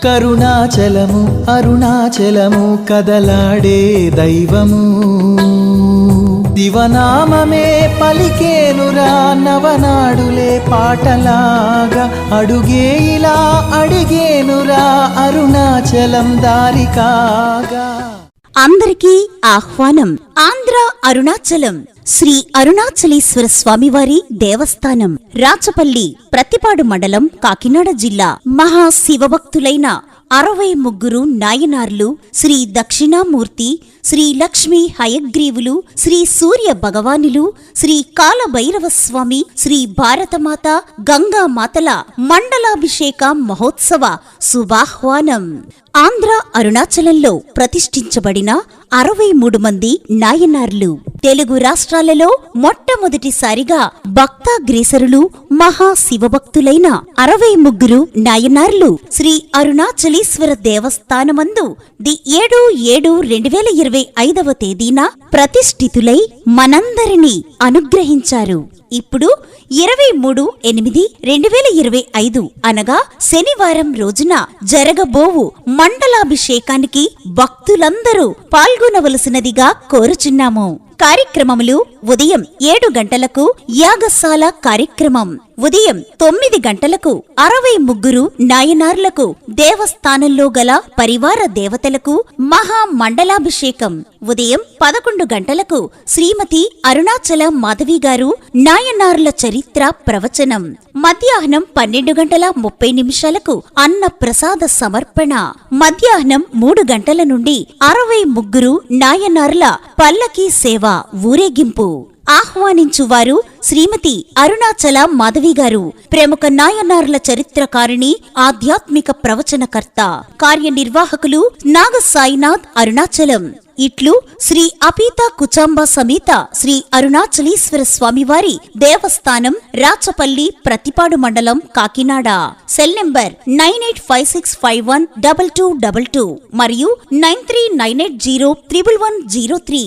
కరుణాచలము అరుణాచలము కదలాడే దైవము దివనామమే పలికేనురా నవనాడులే పాటలాగా అడుగే ఇలా అడిగేనురా అరుణాచలం దారికాగా. అందరికీ ఆహ్వానం. ఆంధ్ర అరుణాచలం శ్రీ అరుణాచలేశ్వర స్వామివారి దేవస్థానం, రాచపల్లి, ప్రతిపాడు మండలం, కాకినాడ జిల్లా. మహాశివభక్తులైన 63 నాయనార్లు, శ్రీ దక్షిణామూర్తి, శ్రీ లక్ష్మీ హయగ్రీవులు, శ్రీ సూర్య భగవానులు, శ్రీ కాలభైరవస్వామి, శ్రీ భారతమాత, గంగామాతల మండలాభిషేక మహోత్సవ శుభాహ్వానం. ఆంధ్ర అరుణాచలంలో ప్రతిష్ఠించబడిన 63 మంది నాయనార్లు. తెలుగు రాష్ట్రాలలో మొట్టమొదటిసారిగా భక్తాగ్రేసరులు, మహాశివభక్తులైన 63 నాయనార్లు శ్రీ అరుణాచలేశ్వర దేవస్థానమందు 7/7/2025వ తేదీన ప్రతిష్ఠితులై మనందరినీ అనుగ్రహించారు. ఇప్పుడు 23/8/2025 అనగా శనివారం రోజున జరగబోవు మండలాభిషేకానికి భక్తులందరూ పాల్గొనవలసినదిగా కోరుచున్నాము. కార్యక్రమములు ఉదయం 7 గంటలకు యాగశాల కార్యక్రమం, ఉదయం 9 గంటలకు 63 నాయనార్లకు దేవస్థానంలో గల పరివార దేవతలకు మహామండలాభిషేకం, ఉదయం 11 గంటలకు శ్రీమతి అరుణాచల మాధవి గారు నాయనార్ల చరిత్ర ప్రవచనం, మధ్యాహ్నం 12:30 అన్న ప్రసాద సమర్పణ, మధ్యాహ్నం 3 గంటల నుండి 63 నాయనార్ల పల్లకీ సేవ ఊరేగింపు. ఆహ్వానించువారు శ్రీమతి అరుణాచల మాధవి గారు, ప్రముఖ నాయనార్ల చరిత్రకారిణి, ఆధ్యాత్మిక ప్రవచనకర్త. కార్యనిర్వాహకులు నాగసాయినాథ్ అరుణాచలం. ఇట్లు శ్రీ అపీత కుచాంబ సమేత శ్రీ అరుణాచలేశ్వర స్వామివారి దేవస్థానం, రాచపల్లి, ప్రతిపాడు మండలం, కాకినాడ. సెల్ నంబర్ 9856512222 మరియు 9398011103.